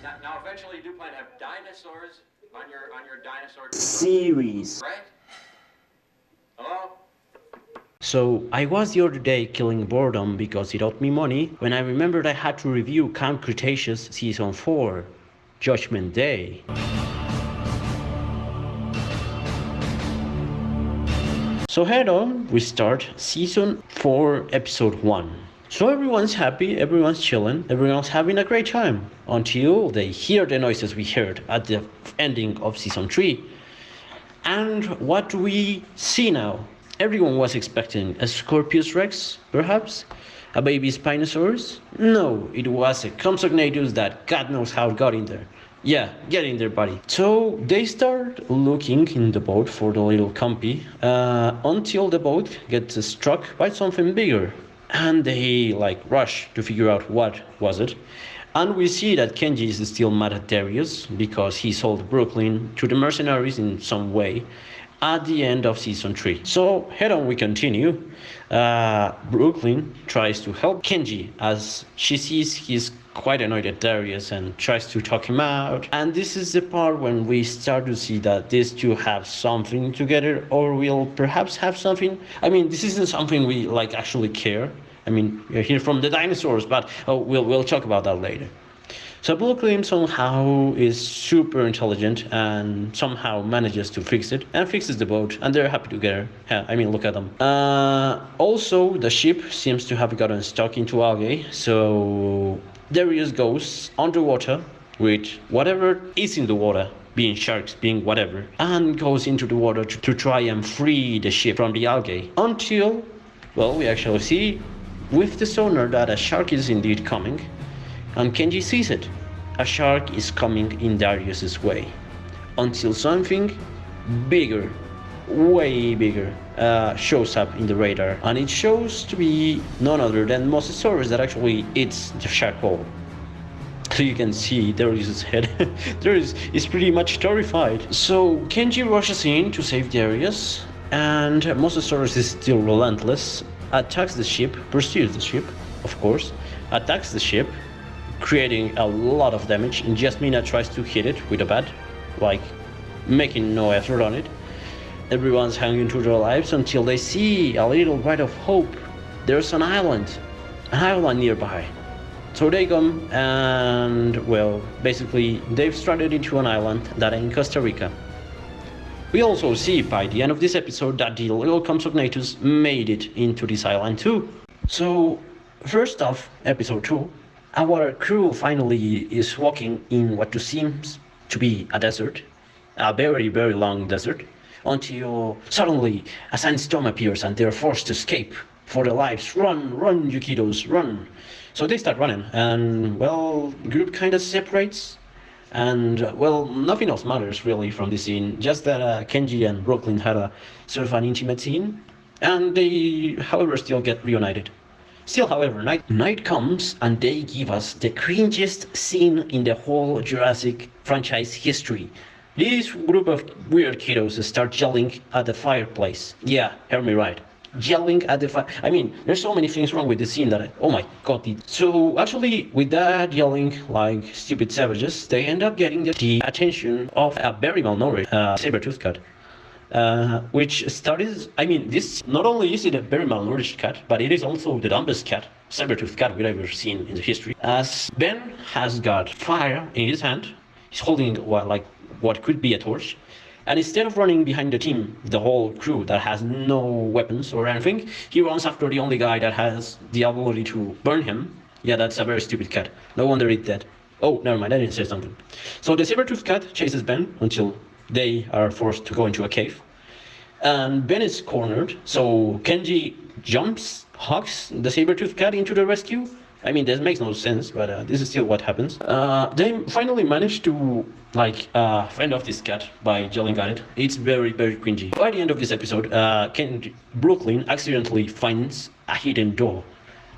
Now eventually you do plan to have dinosaurs on your dinosaur series. right? Hello? So I was the other day killing boredom because it owed me money when I remembered I had to review Camp Cretaceous Season 4, Judgment Day. So head on, we start Season 4, Episode 1. So everyone's happy, everyone's chilling, everyone's having a great time until they hear the noises we heard at the ending of Season 3. And what do we see now? Everyone was expecting a Scorpius Rex, perhaps? A baby Spinosaurus? No, it was a Compsognathus that God knows how it got in there. Yeah, get in there, buddy. So they start looking in the boat for the little compy until the boat gets struck by something bigger. And they rush to figure out what was it. And we see that Kenji is still mad at Darius because he sold Brooklyn to the mercenaries in some way at the end of Season 3. So head on, we continue. Brooklyn tries to help Kenji as she sees he's quite annoyed at Darius and tries to talk him out. And this is the part when we start to see that these two have something together, or will perhaps have something. I mean, this isn't something we actually care. I mean, we're here from the dinosaurs, but we'll talk about that later. So Brooklyn somehow is super intelligent and somehow manages to fix it and fixes the boat, and they're happy together. Yeah, I mean, look at them. Also, the ship seems to have gotten stuck into algae, so Darius goes underwater with whatever is in the water, being sharks, being whatever, and goes into the water to try and free the ship from the algae until, well, we actually see with the sonar that a shark is indeed coming. And Kenji sees it. A shark is coming in Darius's way. Until something bigger, way bigger, shows up in the radar. And it shows to be none other than Mosasaurus that actually eats the shark whole. So you can see Darius's head. Darius is pretty much terrified. So Kenji rushes in to save Darius. And Mosasaurus is still relentless. Attacks the ship, pursues the ship, of course. Attacks the ship, creating a lot of damage, and Jasmina tries to hit it with a bat, making no effort on it. Everyone's hanging to their lives until they see a little bit of hope. There's an island nearby. So they come and, well, basically they've stranded into an island that in Costa Rica. We also see by the end of this episode that the little Compsognathus made it into this island too. So first off, episode 2, our crew finally is walking in what seems to be a desert, a very, very long desert, until suddenly a sandstorm appears and they're forced to escape for their lives. Run, run, you kiddos, run. So they start running, and, well, the group kind of separates, and, well, nothing else matters really from this scene, just that Kenji and Brooklyn had a sort of an intimate scene, and they, however, still get reunited. Still, however, night comes and they give us the cringiest scene in the whole Jurassic franchise history. This group of weird kiddos start yelling at the fireplace. Yeah, hear me right. Yelling at the fire. I mean, there's so many things wrong with the scene that oh my god. So actually, with that yelling like stupid savages, they end up getting the attention of a very malnourished saber-toothed cat. Which started, I mean, this not only is it a very malnourished cat, but it is also the dumbest cat, saber-toothed cat we've ever seen in the history. As Ben has got fire in his hand, he's holding what could be a torch, and instead of running behind the team, the whole crew that has no weapons or anything, he runs after the only guy that has the ability to burn him. Yeah, that's a very stupid cat. No wonder it's dead. Oh, never mind, I didn't say something. So the saber-toothed cat chases Ben until they are forced to go into a cave. And Ben is cornered, so Kenji jumps, hugs the saber-toothed cat into the rescue. I mean, this makes no sense, but this is still what happens. They finally manage to, fend off this cat by yelling at it. It's very, very cringy. By the end of this episode, Brooklyn accidentally finds a hidden door.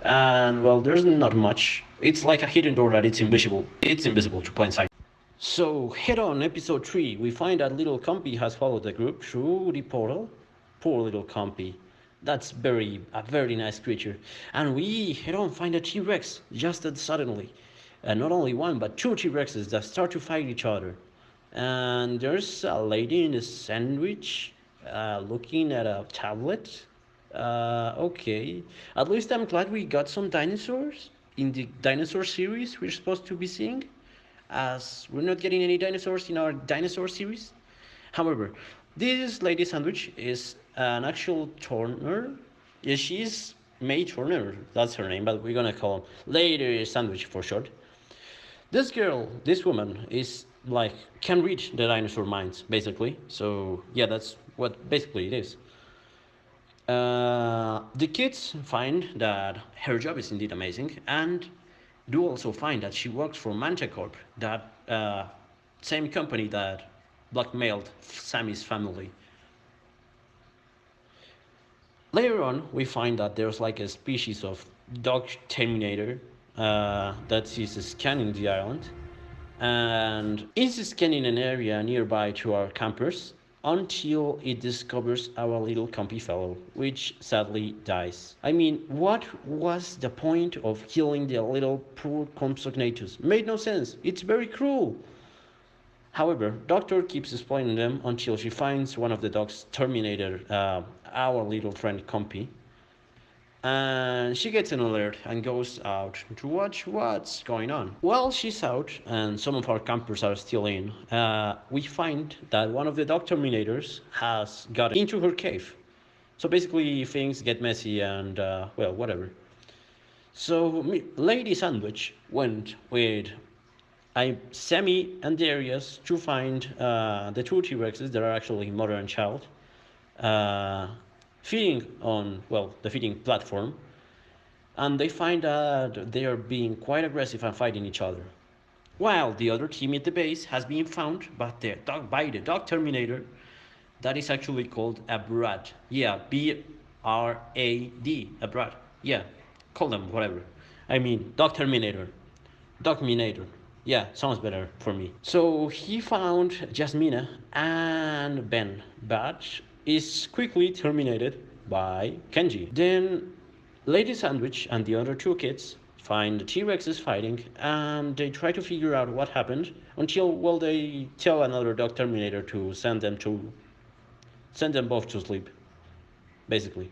And, well, there's not much. It's like a hidden door that it's invisible. It's invisible to plain sight. So, head on, episode 3, we find that little Compy has followed the group through the portal. Poor little Compy. That's a very nice creature. And we head on find a T-Rex just that suddenly. not only one but two T-Rexes that start to fight each other. And there's a lady in a sandwich looking at a tablet. Okay, at least I'm glad we got some dinosaurs in the dinosaur series we're supposed to be seeing, as we're not getting any dinosaurs in our dinosaur series. However, this lady sandwich is an actual Turner. Yeah, she's May Turner, that's her name, but we're gonna call her Lady Sandwich for short. This girl, this woman, is like can read the dinosaur minds, basically. So yeah, that's what basically it is. The kids find that her job is indeed amazing, and do also find that she works for Manticorp, that same company that blackmailed Sammy's family. Later on, we find that there's like a species of dog terminator that is scanning the island, and is scanning an area nearby to our campers until it discovers our little comfy fellow, which sadly dies. I mean, what was the point of killing the little poor Compsognathus? Made no sense. It's very cruel. However, Doctor keeps explaining them until she finds one of the dogs terminated our little friend Compy. And she gets an alert and goes out to watch what's going on. While she's out and some of our campers are still in, we find that one of the dog terminators has got into her cave. So basically things get messy and, well, whatever. So Lady Sandwich went with Sammy and Darius to find the two T-Rexes that are actually mother and child, feeding on, well, the feeding platform, and they find that they are being quite aggressive and fighting each other. While the other team at the base has been found by the dog Terminator, that is actually called a Brad. Yeah, B-R-A-D, a Brad. Yeah, call them whatever. I mean, dog Terminator, Dogminator. Yeah, sounds better for me. So he found Jasmina and Ben, but is quickly terminated by Kenji. Then Lady Sandwich and the other two kids find the T-Rexes fighting, and they try to figure out what happened until, well, they tell another dog Terminator to send them both to sleep, basically.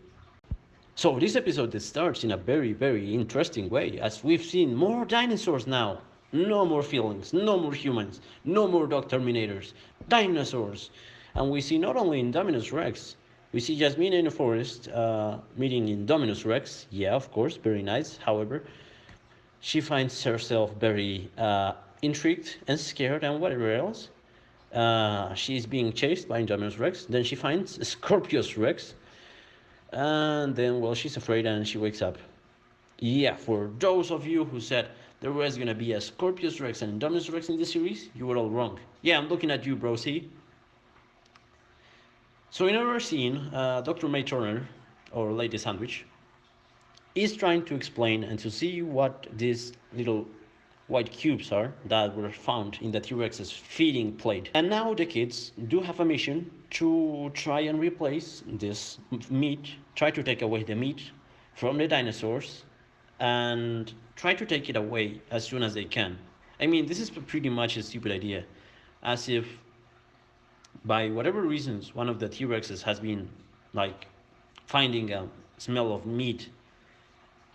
So this episode starts in a very, very interesting way, as we've seen more dinosaurs now. No more feelings, no more humans, no more dog terminators, dinosaurs. And we see not only Indominus Rex, we see Jasmine in the forest meeting Indominus Rex. Yeah, of course, very nice. However, she finds herself very intrigued and scared and whatever else. She's being chased by Indominus Rex. Then she finds Scorpius Rex. And then, well, she's afraid and she wakes up. Yeah, for those of you who said there was gonna be a Scorpius Rex and Indominus Rex in this series, you were all wrong. Yeah, I'm looking at you, bro, see? So in our scene, Dr. May Turner, or Lady Sandwich, is trying to explain and to see what these little white cubes are that were found in the T-Rex's feeding plate. And now the kids do have a mission to try and replace this meat, try to take away the meat from the dinosaurs, and try to take it away as soon as they can. I mean, this is pretty much a stupid idea, as if by whatever reasons one of the T-Rexes has been like finding a smell of meat,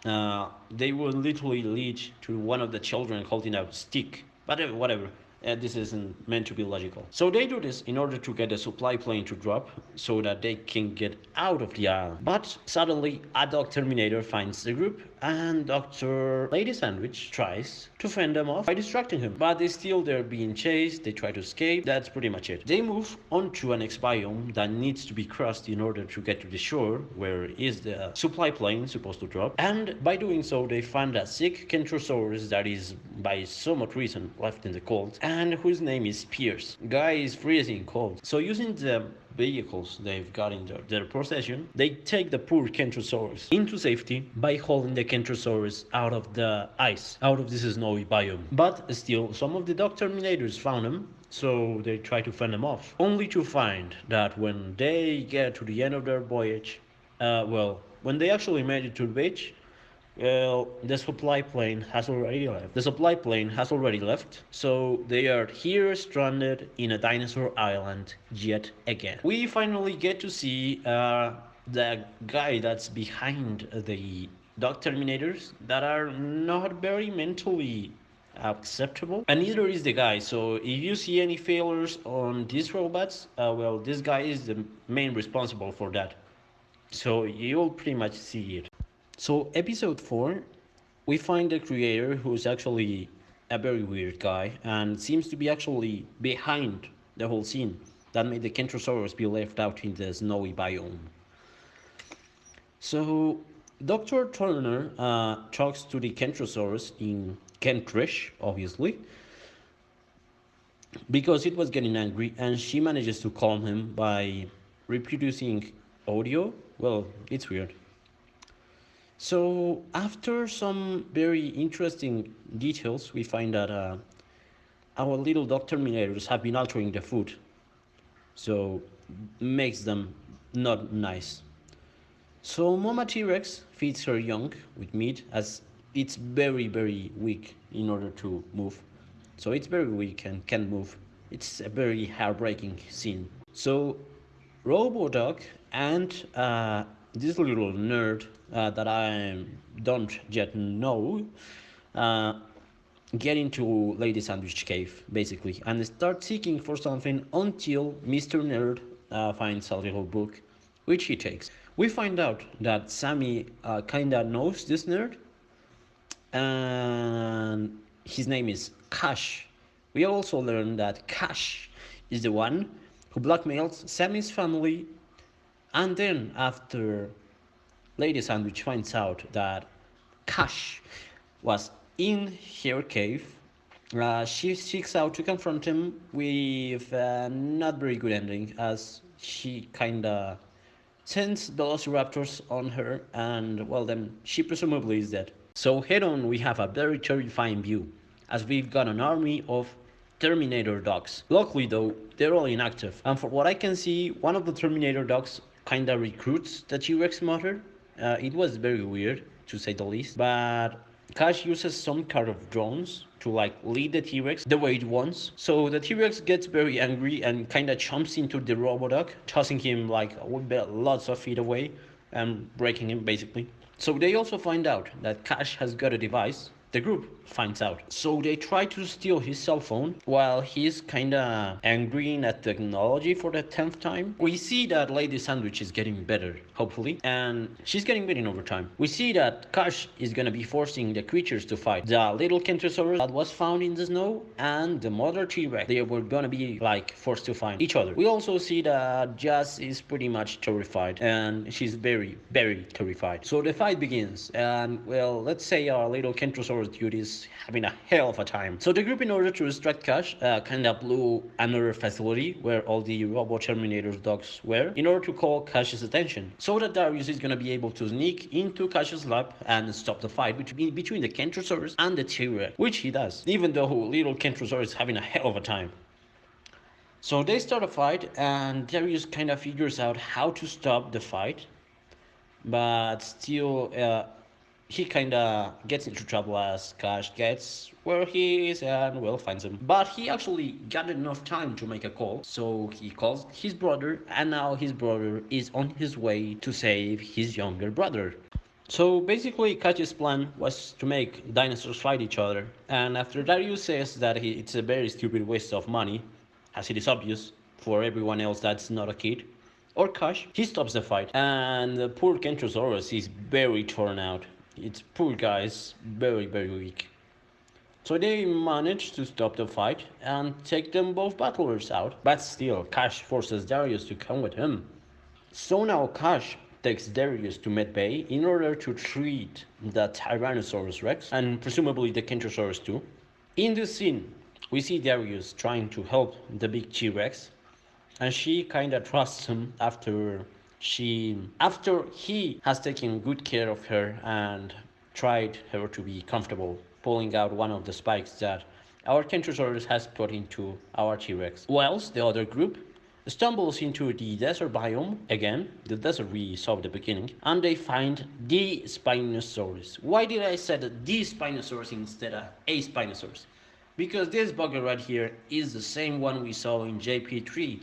they will literally lead to one of the children holding a stick, but whatever. This isn't meant to be logical. So they do this in order to get the supply plane to drop so that they can get out of the island. But suddenly a dog Terminator finds the group and Dr. Lady Sandwich tries to fend them off by distracting him. But they're being chased, they try to escape, that's pretty much it. They move onto an X biome that needs to be crossed in order to get to the shore where is the supply plane supposed to drop. And by doing so they find a sick Kentrosaurus that is by some odd reason left in the cold, and whose name is Pierce. Guy is freezing cold. So using the vehicles they've got in their possession, they take the poor Kentrosaurus into safety by hauling the Kentrosaurus out of the ice, out of this snowy biome. But still, some of the dog Terminators found them, so they try to fend them off, only to find that when they get to the end of their voyage, when they actually made it to the beach, Well, the supply plane has already left. The supply plane has already left, so they are here stranded in a dinosaur island yet again. We finally get to see the guy that's behind the dog terminators that are not very mentally acceptable, and neither is the guy. So if you see any failures on these robots, well, this guy is the main responsible for that. So you'll pretty much see it. So episode 4, we find the creator who's actually a very weird guy and seems to be actually behind the whole scene that made the Kentrosaurus be left out in the snowy biome. So Dr. Turner talks to the Kentrosaurus in Kentrish, obviously, because it was getting angry, and she manages to calm him by reproducing audio. Well, it's weird. So after some very interesting details, we find that our little dog terminators have been altering the food, so makes them not nice. So Mama T-Rex feeds her young with meat as it's very weak in order to move. So it's very weak and can't move. It's a very heartbreaking scene. So Robodog and this little nerd that I don't yet know uh, get into Lady Sandwich Cave, basically, and start seeking for something until Mr. Nerd finds a little book, which he takes. We find out that Sammy kinda knows this nerd, and his name is Cash. We also learn that Cash is the one who blackmails Sammy's family, and then after Lady Sandwich finds out that Cash was in her cave, she seeks out to confront him with a not very good ending, as she kinda sends velociraptors on her, and well, then she presumably is dead. So head on, we have a very terrifying view, as we've got an army of Terminator dogs. Luckily though, they're all inactive, and for what I can see, one of the Terminator dogs kinda recruits the T-Rex motor. It was very weird, to say the least, but Cash uses some kind of drones to like lead the T-Rex the way it wants. So the T-Rex gets very angry and kind of jumps into the Robodog, tossing him like lots of feet away and breaking him basically. So they also find out that Cash has got a device. The group finds out. So they try to steal his cell phone while he's kinda angry at technology for the 10th time. We see that Lady Sandwich is getting better, hopefully, and she's getting better over time. We see that Cash is gonna be forcing the creatures to fight. The little Kentrosaurus that was found in the snow and the mother T-Rex. They were gonna be like forced to find each other. We also see that Jazz is pretty much terrified, and she's very terrified. So the fight begins, and well, let's say our little Kentrosaurus dude is having a hell of a time. So the group, in order to distract Cash, kind of blew another facility where all the Robo Terminator's dogs were, in order to call Cash's attention, so that Darius is gonna be able to sneak into Cash's lab and stop the fight between the Kentrosaurus and the T-Rex, which he does, even though little Kentrosaurus is having a hell of a time. So they start a fight, and Darius kind of figures out how to stop the fight, but still he kinda gets into trouble as Cash gets where he is and well finds him. But he actually got enough time to make a call, so he calls his brother, and now his brother is on his way to save his younger brother. So basically Cash's plan was to make dinosaurs fight each other, and after Darius says that it's a very stupid waste of money, as it is obvious for everyone else that's not a kid, or Cash, he stops the fight, and the poor Kentrosaurus is very torn out. It's poor guys, very weak. So they manage to stop the fight and take them both battlers out, but still Cash forces Darius to come with him. So now Cash takes Darius to Medbay in order to treat the Tyrannosaurus Rex, and presumably the Kentrosaurus too. In this scene, we see Darius trying to help the big T-Rex, and she kinda trusts him after he has taken good care of her and tried her to be comfortable, pulling out one of the spikes that our Kentrosaurus has put into our T-Rex. Whilst the other group stumbles into the desert biome again, the desert we saw at the beginning, and they find the Spinosaurus. Why did I say the Spinosaurus instead of a Spinosaurus? Because this bugger right here is the same one we saw in JP3.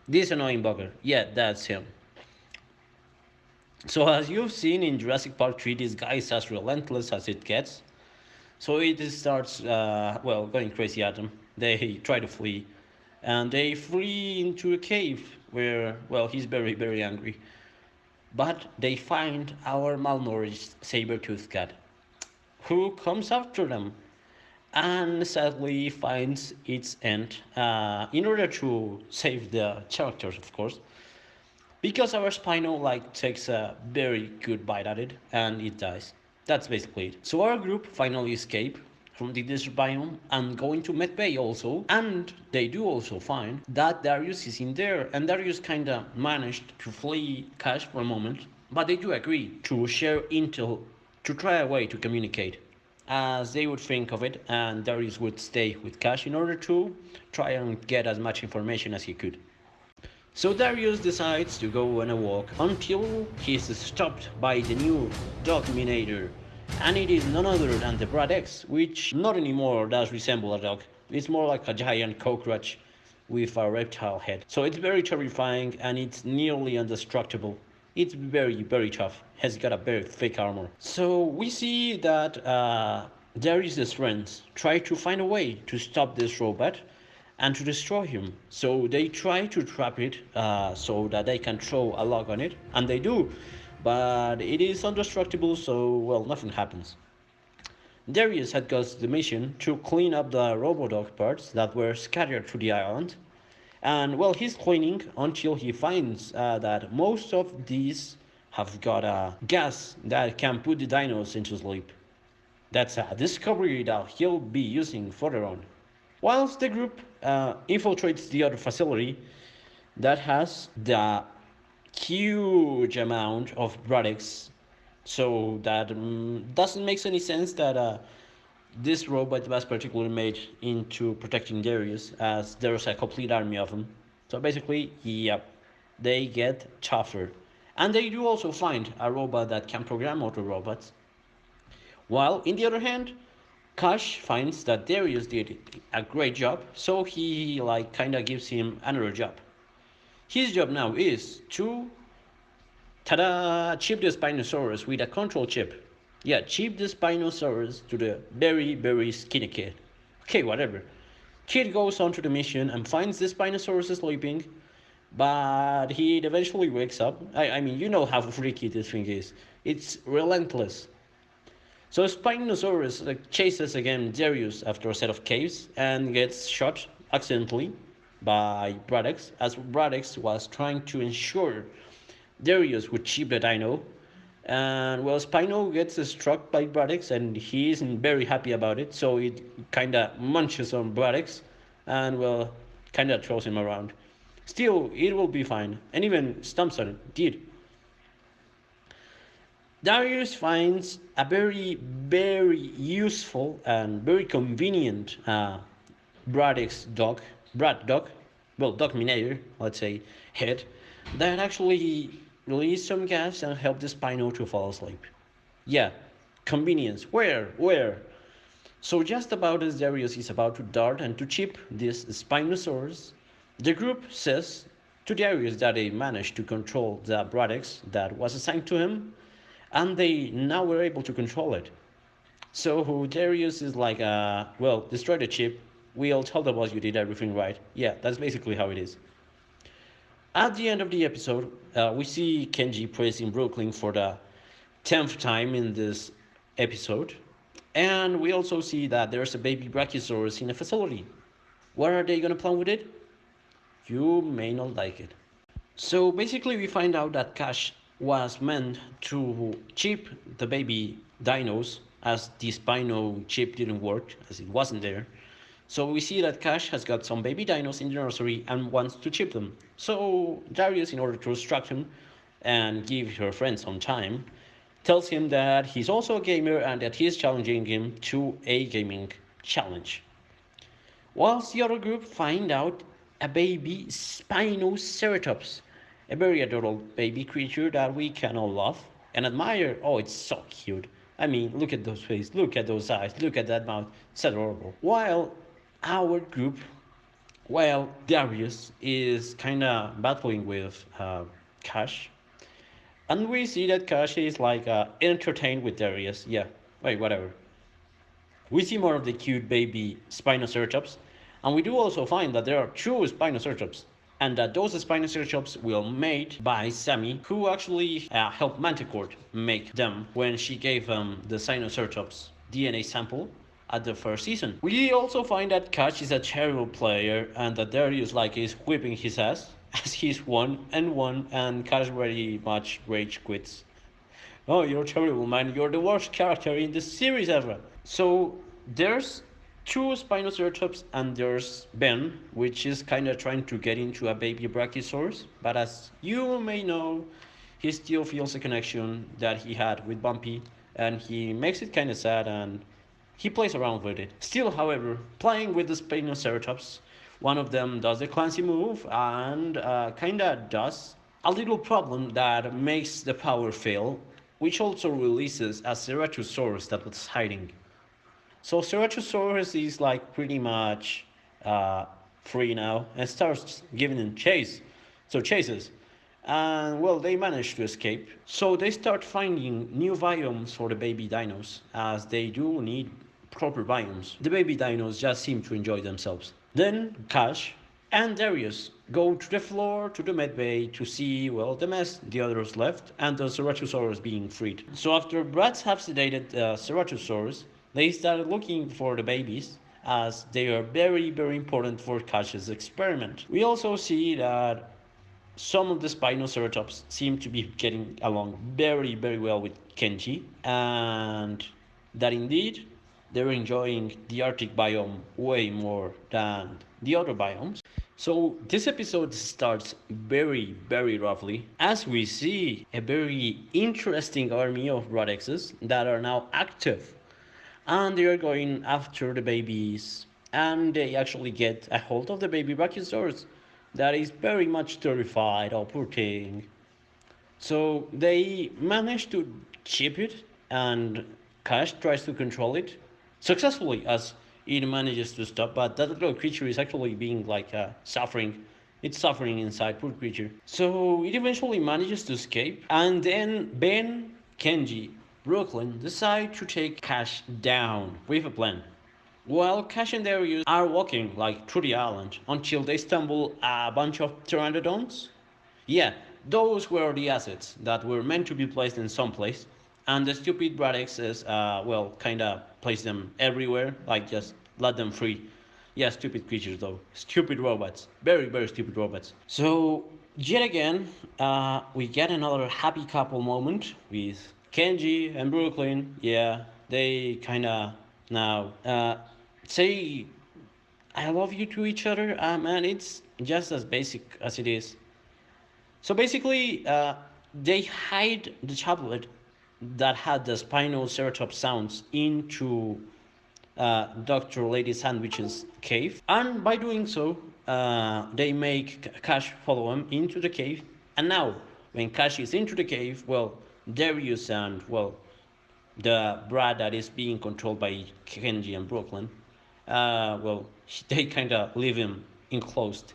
This annoying bugger, yeah, that's him. So as you've seen in Jurassic Park 3, this guy is as relentless as it gets. So it starts, going crazy at them. They try to flee, and they flee into a cave where, he's very, very angry. But they find our malnourished saber-toothed cat, who comes after them, and sadly finds its end in order to save the characters, of course. Because our Spino takes a very good bite at it and it dies. That's basically it. So our group finally escape from the desert biome and go into Med Bay also. And they do also find that Darius is in there. And Darius kinda managed to flee Cash for a moment. But they do agree to share intel to try a way to communicate. As they would think of it, and Darius would stay with Cash in order to try and get as much information as he could. So Darius decides to go on a walk until he is stopped by the new Dogminator. And it is none other than the Brad X, which not anymore does resemble a dog. It's more like a giant cockroach with a reptile head. So it's very terrifying and it's nearly indestructible. It's very, very tough. Has got a very thick armor. So we see that Darius' friends try to find a way to stop this robot and to destroy him. So they try to trap it so that they can throw a log on it, and they do, but it is indestructible, so nothing happens. Darius had got the mission to clean up the Robodog parts that were scattered through the island, and he's cleaning until he finds that most of these have got a gas that can put the dinos into sleep. That's a discovery that he'll be using further on. Whilst the group infiltrates the other facility that has the huge amount of products, so that doesn't make any sense that this robot was particularly made into protecting Darius, as there's a complete army of them. So basically, yep, they get tougher. And they do also find a robot that can program other robots. While, in the other hand, Cash finds that Darius did a great job, so he kinda gives him another job. His job now is to chip the Spinosaurus with a control chip. Yeah, chip the Spinosaurus to the very, very skinny kid. Okay, whatever. Kid goes on to the mission and finds the Spinosaurus sleeping, but he eventually wakes up. I mean, you know how freaky this thing is. It's relentless. So Spinosaurus chases again Darius after a set of caves and gets shot accidentally by Bradex, as Bradex was trying to ensure Darius would chip the dino. And Spino gets struck by Bradex and he isn't very happy about it, so it kinda munches on Bradex and kinda throws him around. Still, it will be fine, and even stumps on it, did. Darius finds a very, very useful and very convenient Braddock's dog, Dogminator, let's say, head, that actually released some gas and helped the Spino to fall asleep. Yeah, convenience. Where? So just about as Darius is about to dart and to chip this Spinosaurus, the group says to Darius that they managed to control the Braddock's that was assigned to him, and they now were able to control it. So Darius is destroy the chip. We'll tell the boss you did everything right. Yeah, that's basically how it is. At the end of the episode, we see Kenji praising Brooklyn for the 10th time in this episode. And we also see that there's a baby Brachiosaurus in a facility. What are they gonna plan with it? You may not like it. So basically we find out that Cash was meant to chip the baby dinos, as the Spino chip didn't work, as it wasn't there. So we see that Cash has got some baby dinos in the nursery and wants to chip them. So Darius, in order to distract him and give her friend some time, tells him that he's also a gamer and that he is challenging him to a gaming challenge. Whilst the other group find out a baby Spinoceratops, a very adorable baby creature that we can all love and admire. Oh, it's so cute. I mean, look at those faces, look at those eyes, look at that mouth. It's adorable. While our group, well, Darius is kind of battling with Cash, and we see that Cash is like entertained with Darius. Yeah, wait, whatever. We see more of the cute baby Spinoceratops, and we do also find that there are two Spinoceratops, and that those Spinoceratops were made by Sammy, who actually helped Manticore make them when she gave the Spinoceratops DNA sample at the first season. We also find that Catch is a terrible player, and that Darius like is whipping his ass as he's 1-1, and Catch very much rage quits. Oh, you're terrible, man. You're the worst character in the series ever. So there's two Spinoceratops and there's Ben, which is kind of trying to get into a baby Brachiosaurus. But as you may know, he still feels a connection that he had with Bumpy, and he makes it kind of sad and he plays around with it. Still, however, playing with the Spinoceratops, one of them does the Clancy move and kind of does a little problem that makes the power fail, which also releases a Ceratosaurus that was hiding. So Ceratosaurus is like pretty much free now and starts giving them chase. So chases. And well, they manage to escape. So they start finding new biomes for the baby dinos, as they do need proper biomes. The baby dinos just seem to enjoy themselves. Then Cash and Darius go to the floor to the medbay to see, well, the mess the others left and the Ceratosaurus being freed. So after brats have sedated the Ceratosaurus, they started looking for the babies, as they are very, very important for Cash's experiment. We also see that some of the Spinoceratops seem to be getting along very, very well with Kenji, and that indeed they're enjoying the Arctic biome way more than the other biomes. So this episode starts very, very roughly, as we see a very interesting army of Bradexes that are now active, and they are going after the babies, and they actually get a hold of the baby Brachiosaurus that is very much terrified. Oh, poor thing. So they manage to keep it, and Cash tries to control it successfully as it manages to stop. But that little creature is actually being like suffering. It's suffering inside, poor creature. So it eventually manages to escape, and then Ben, Kenji, Brooklyn decide to take Cash down with a plan. While Cash and Darius are walking like through the island until they stumble a bunch of pteranodons. Yeah, those were the assets that were meant to be placed in some place, and the stupid Bradexes, well, kinda placed them everywhere, like just let them free. Yeah, stupid creatures though, stupid robots, very, very stupid robots. So yet again, we get another happy couple moment with Kenji and Brooklyn. Yeah, they kinda now say I love you to each other, and it's just as basic as it is. So basically, they hide the tablet that had the Spinoceratops sounds into Dr. Lady Sandwich's cave, and by doing so, they make Cash follow him into the cave. And now, when Cash is into the cave, well, Darius and well, the Brad that is being controlled by Kenji and Brooklyn, well, they kind of leave him enclosed.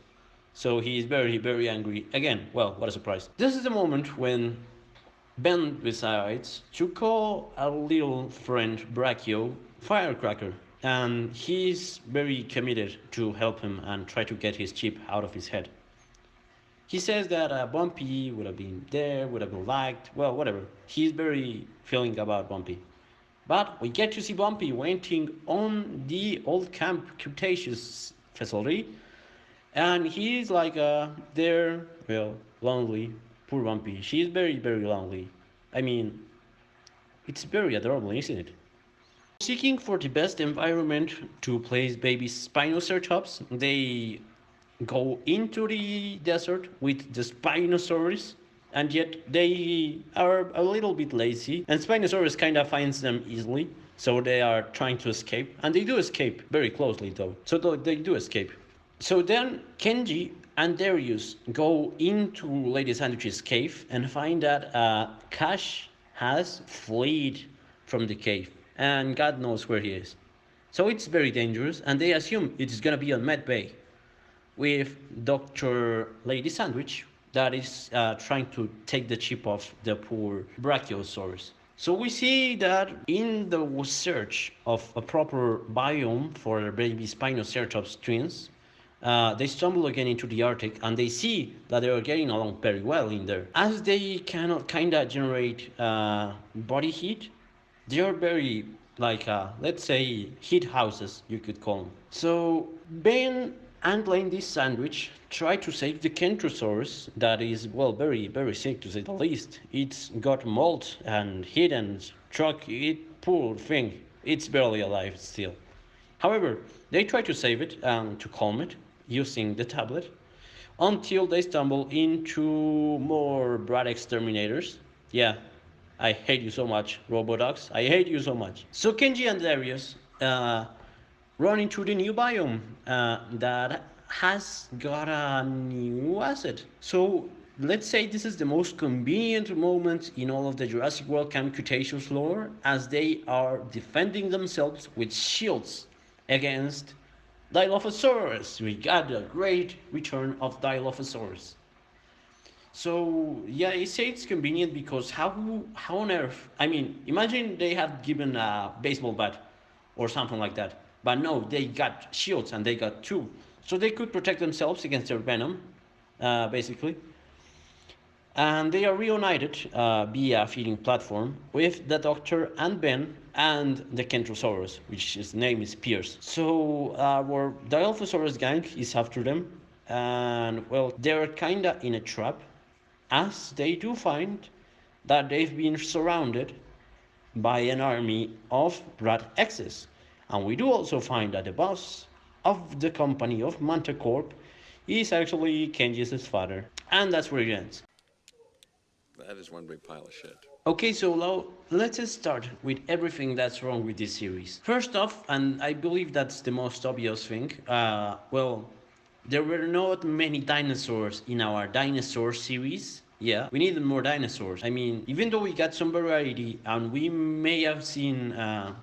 So he is very, very angry. Again, well, what a surprise. This is the moment when Ben decides to call a little friend Brachio Firecracker. And he's very committed to help him and try to get his chip out of his head. He says that Bumpy would have been there, would have been liked, well, whatever. He's very feeling about Bumpy. But we get to see Bumpy waiting on the old camp Cretaceous facility. And he's like there, well, lonely. Poor Bumpy. She's very, very lonely. I mean, it's very adorable, isn't it? Seeking for the best environment to place baby Spinoceratops, they go into the desert with the Spinosaurus, and yet they are a little bit lazy, and Spinosaurus kind of finds them easily, so they are trying to escape, and they do escape very closely though, so they do escape. So then Kenji and Darius go into Lady Sandwich's cave and find that Cash has fled from the cave and God knows where he is. So it's very dangerous and they assume it's gonna be on Med Bay with Dr. Lady Sandwich that is trying to take the chip off the poor Brachiosaurus. So we see that in the search of a proper biome for baby Spinoceratops twins, they stumble again into the Arctic and they see that they are getting along very well in there. As they cannot kinda generate body heat, they are very like let's say heat houses you could call them. So Ben and Lady Sandwich try to save the Kentrosaurus that is well very sick to say the least. It's got mold and heat and struck it poor thing. It's barely alive still. However, they try to save it and to calm it using the tablet until they stumble into more brat exterminators. Yeah, I hate you so much, Robodogs. I hate you so much. So Kenji and Darius run into the new biome that has got a new asset. So let's say this is the most convenient moment in all of the Jurassic World Camp Cretaceous lore, as they are defending themselves with shields against Dilophosaurus. We got a great return of Dilophosaurus. So yeah, I say it's convenient because how on earth? I mean, imagine they had given a baseball bat or something like that, but no, they got shields and they got two, so they could protect themselves against their venom, basically. And they are reunited via a feeding platform with the Doctor and Ben and the Kentrosaurus, which his name is Pierce. So our Dilophosaurus gang is after them, and well, they're kinda in a trap, as they do find that they've been surrounded by an army of Rat X's. And we do also find that the boss of the company of Manticorp is actually Kenji's father. And that's where it ends. That is one big pile of shit. Okay, so now let's start with everything that's wrong with this series. First off, and I believe that's the most obvious thing, well, there were not many dinosaurs in our dinosaur series. Yeah, we needed more dinosaurs. I mean, even though we got some variety and we may have seen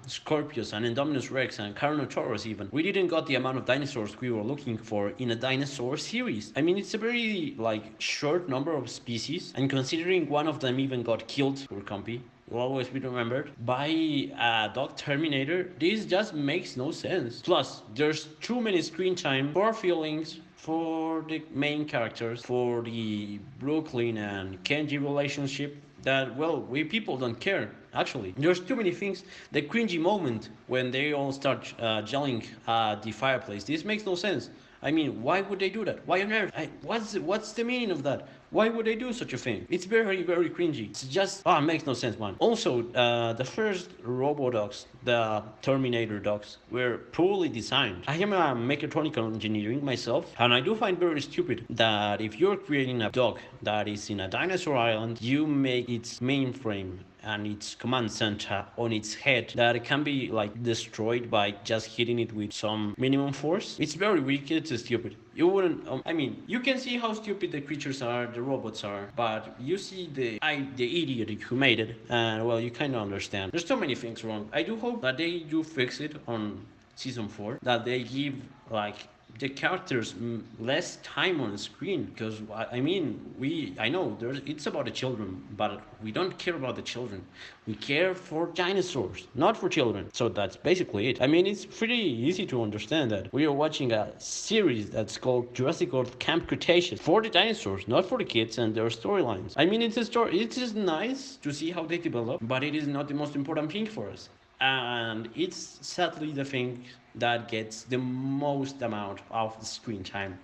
Scorpius and Indominus Rex and Carnotaurus even, we didn't got the amount of dinosaurs we were looking for in a dinosaur series. I mean, it's a very like short number of species, and considering one of them even got killed, poor Compy, will always be remembered, by a dog Terminator, this just makes no sense. Plus, there's too many screen time for feelings for the main characters, for the Brooklyn and Kenji relationship that, well, we people don't care, actually. There's too many things. The cringy moment when they all start yelling at the fireplace, this makes no sense. I mean, why would they do that? Why on earth? What's the meaning of that? Why would they do such a thing? It's very cringy. It's just, it makes no sense, man. Also, the first Robo Dogs, the Terminator dogs, were poorly designed. I am a mechatronical engineering myself, and I do find very stupid that if you're creating a dog that is in a dinosaur island, you make its mainframe and its command center on its head that can be like destroyed by just hitting it with some minimum force. It's very weak, it's stupid. You wouldn't, I mean, you can see how stupid the creatures are, the robots are, but you see the idiot who made it, and well, you kind of understand. There's so many things wrong. I do hope that they do fix it on season 4, that they give like the characters less time on screen, because I mean, I know it's about the children, but we don't care about the children. We care for dinosaurs, not for children. So that's basically it. I mean, it's pretty easy to understand that we are watching a series that's called Jurassic World Camp Cretaceous for the dinosaurs, not for the kids and their storylines. I mean, it's a story. It is nice to see how they develop, but it is not the most important thing for us. And it's sadly the thing that gets the most amount of the screen time,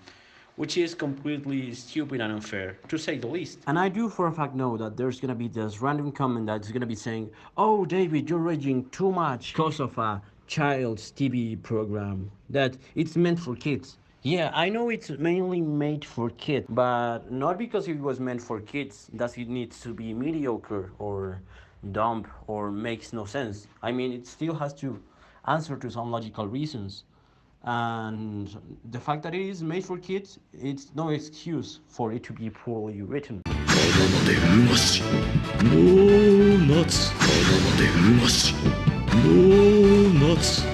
which is completely stupid and unfair, to say the least. And I do for a fact know that there's gonna be this random comment that's gonna be saying, "Oh, David, you're raging too much because of a child's TV program, that it's meant for kids." Yeah, I know it's mainly made for kids, but not because it was meant for kids does it need to be mediocre or dumb or makes no sense. I mean, it still has to answer to some logical reasons. And the fact that it is made for kids, it's no excuse for it to be poorly written. 鼻までうましもう夏鼻までうましもう夏